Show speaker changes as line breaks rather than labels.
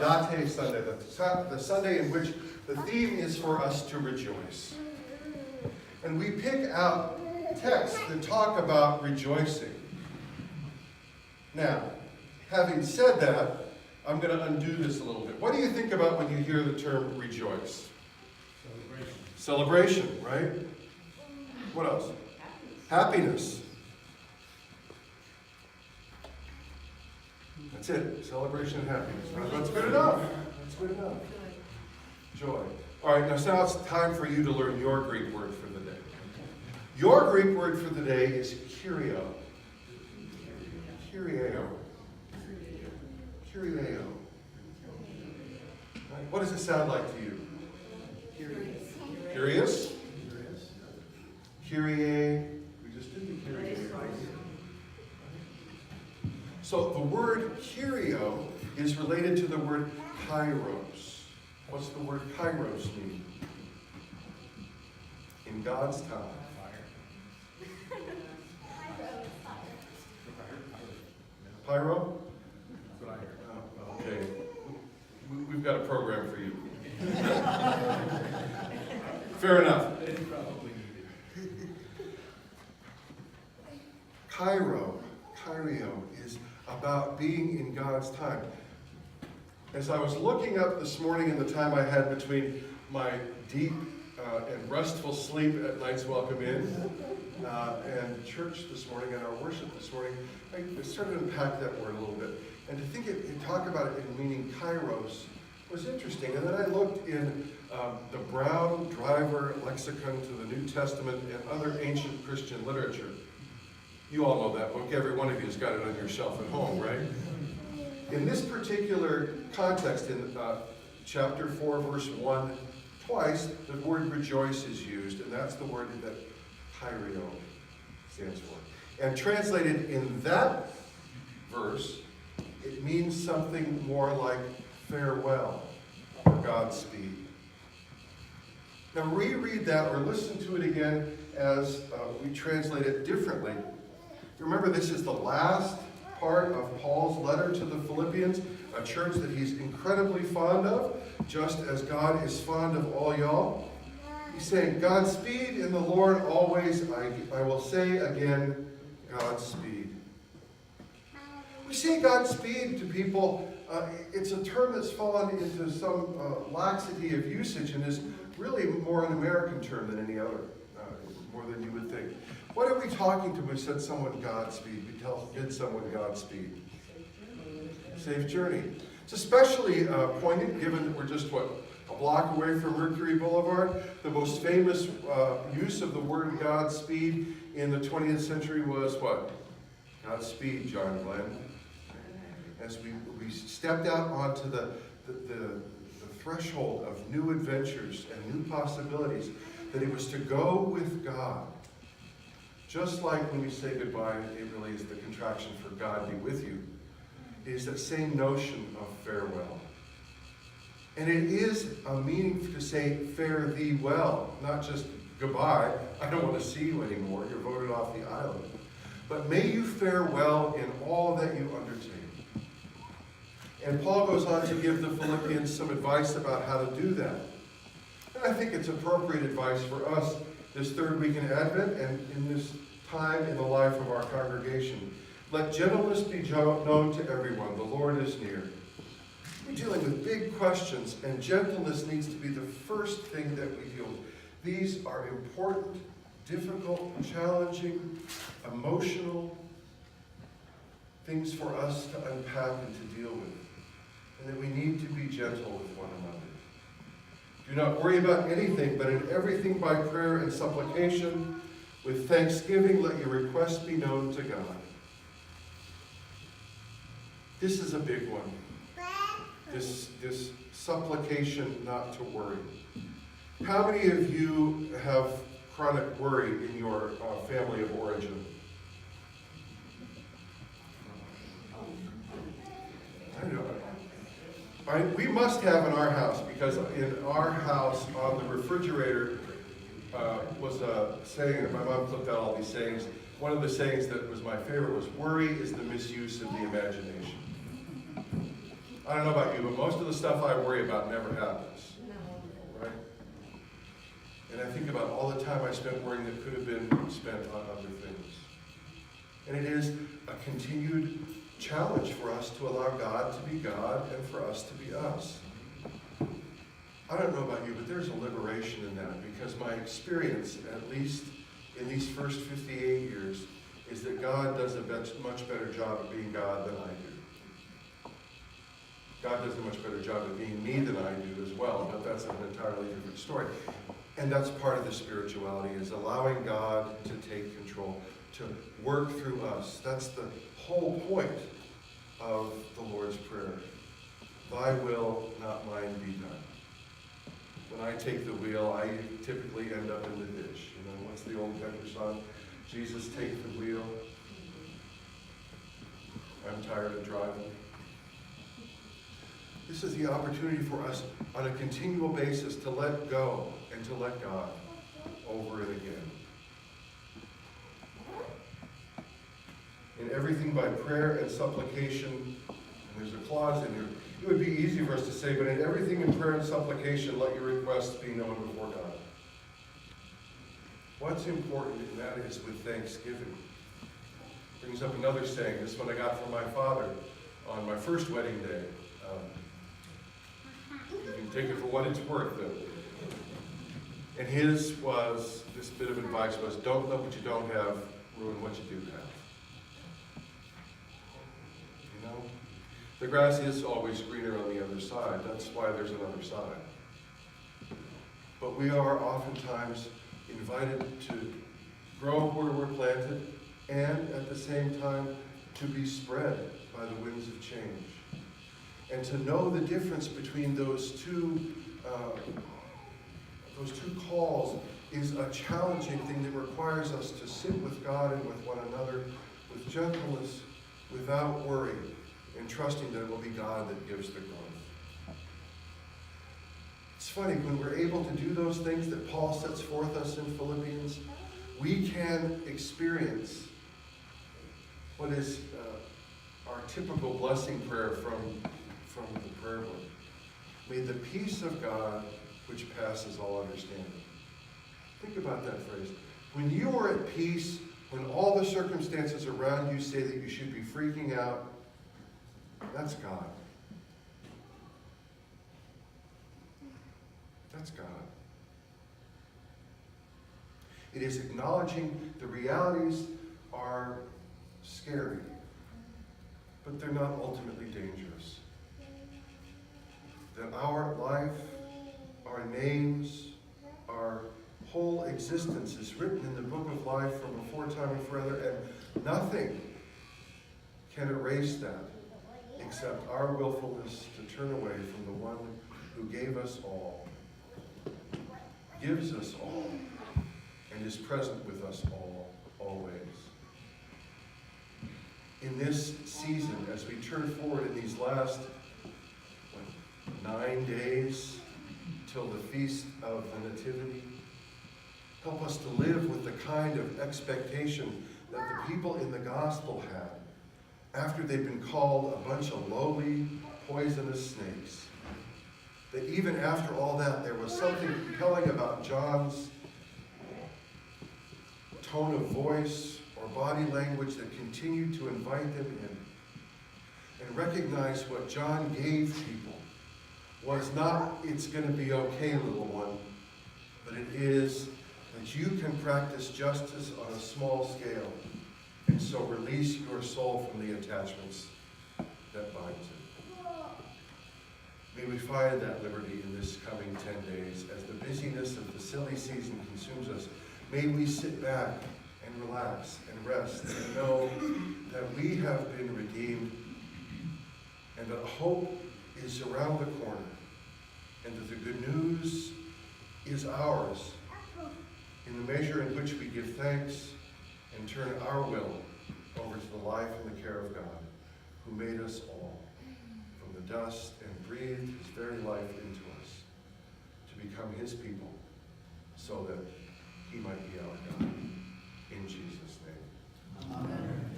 Gaudete Sunday, the Sunday in which the theme is for us to rejoice. And we pick out texts that talk about rejoicing. Now, having said that, I'm going to undo this a little bit. What do you think about when you hear the term rejoice? Celebration, right? What else? Happiness. That's it. Celebration and happiness. That's good enough. That's good enough. Joy. All right, now it's time for you to learn your Greek word for the day. Your Greek word for the day is kyrio. Kyrieo. Kyrieo. Right? What does it sound like to you? Curious? Kyrie. We just did the Kyrie. So the word kyrio is related to the word kairos. What's the word kairos mean? In God's time. Pyro? Okay. We've got a program for you. Fair enough. Kyrio is about being in God's time. As I was looking up this morning in the time I had between my deep and restful sleep at Night's Welcome Inn and church this morning and our worship this morning, I started to unpack that word a little bit. And to think and talk about it in meaning kairos was interesting. And then I looked in the Brown Driver lexicon to the New Testament and other ancient Christian literature. You all know that book. Every one of you has got it on your shelf at home, right? In this particular context, in chapter 4, verse 1, twice the word rejoice is used, and that's the word that kyrio stands for. And translated in that verse, it means something more like farewell or Godspeed. Now reread that or listen to it again as we translate it differently. Remember, this is the last part of Paul's letter to the Philippians, a church that he's incredibly fond of, just as God is fond of all y'all. He's saying, Godspeed in the Lord always. I will say again, Godspeed. We say Godspeed to people. It's a term that's fallen into some laxity of usage and is really more an American term than any other, more than you would think. What are we talking to when we said someone Godspeed? We bid someone Godspeed. Safe journey. It's especially poignant given that we're just, a block away from Mercury Boulevard. The most famous use of the word Godspeed in the 20th century was what? Godspeed, John Glenn. As we stepped out onto the threshold of new adventures and new possibilities, that it was to go with God. Just like when we say goodbye, it really is the contraction for God be with you. It is that same notion of farewell. And it is a meaning to say fare thee well, not just goodbye, I don't want to see you anymore, you're voted off the island. But may you fare well in all that you undertake. And Paul goes on to give the Philippians some advice about how to do that. And I think it's appropriate advice for us this third week in Advent and in this time in the life of our congregation. Let gentleness be known to everyone. The Lord is near. We're dealing with big questions, and gentleness needs to be the first thing that we deal with. These are important, difficult, challenging, emotional things for us to unpack and to deal with. And that we need to be gentle with one another. Do not worry about anything, but in everything by prayer and supplication, with thanksgiving, let your requests be known to God. This is a big one. This supplication not to worry. How many of you have chronic worry in your family of origin? I know. We must have in our house, because in our house on the refrigerator was a saying that my mom flipped out all these sayings. One of the sayings that was my favorite was, worry is the misuse of the imagination. I don't know about you, but most of the stuff I worry about never happens. Right? And I think about all the time I spent worrying that could have been spent on other things. And it is a continued challenge for us to allow God to be God and for us to be us. I don't know about you, but there's a liberation in that, because my experience, at least in these first 58 years, is that God does a much better job of being God than I do. God does a much better job of being me than I do as well, but that's an entirely different story. And that's part of the spirituality, is allowing God to take control, to work through us. That's the whole point of the Lord's Prayer. Thy will, not mine, be done. When I take the wheel, I typically end up in the ditch. You know, what's the old country song? Jesus, take the wheel. I'm tired of driving. This is the opportunity for us on a continual basis to let go and to let God over and again. In everything by prayer and supplication, and there's a clause in here. It would be easy for us to say, but in everything in prayer and supplication, let your requests be known before God. What's important in that is with thanksgiving. Brings up another saying. This one I got from my father on my first wedding day. You can take it for what it's worth, though. And his was, this bit of advice was, don't let what you don't have ruin what you do have. You know? The grass is always greener on the other side. That's why there's another side. But we are oftentimes invited to grow where we're planted, and at the same time to be spread by the winds of change. And to know the difference between those two calls is a challenging thing that requires us to sit with God and with one another with gentleness, without worry, and trusting that it will be God that gives the growth. It's funny, when we're able to do those things that Paul sets forth us in Philippians, we can experience what is our typical blessing prayer from the prayer book. May the peace of God, which passes all understanding. Think about that phrase. When you are at peace, when all the circumstances around you say that you should be freaking out, that's God. That's God. It is acknowledging the realities are scary, but they're not ultimately dangerous. That our life, our names, our whole existence is written in the book of life from before time and forever, and nothing can erase that except our willfulness to turn away from the one who gave us all, gives us all, and is present with us all, always. In this season, as we turn forward in these last 9 days till the Feast of the Nativity, help us to live with the kind of expectation that the people in the gospel had after they'd been called a bunch of lowly, poisonous snakes. That even after all that, there was something compelling about John's tone of voice or body language that continued to invite them in. And recognize what John gave people was not, it's going to be okay, little one, but it is that you can practice justice on a small scale, and so release your soul from the attachments that bind it. May we find that liberty in this coming 10 days as the busyness of the silly season consumes us. May we sit back and relax and rest and know that we have been redeemed and that hope is around the corner and that the good news is ours in the measure in which we give thanks and turn our will over to the life and the care of God, who made us all from the dust and breathed his very life into us to become his people so that he might be our God. In Jesus' name. Amen.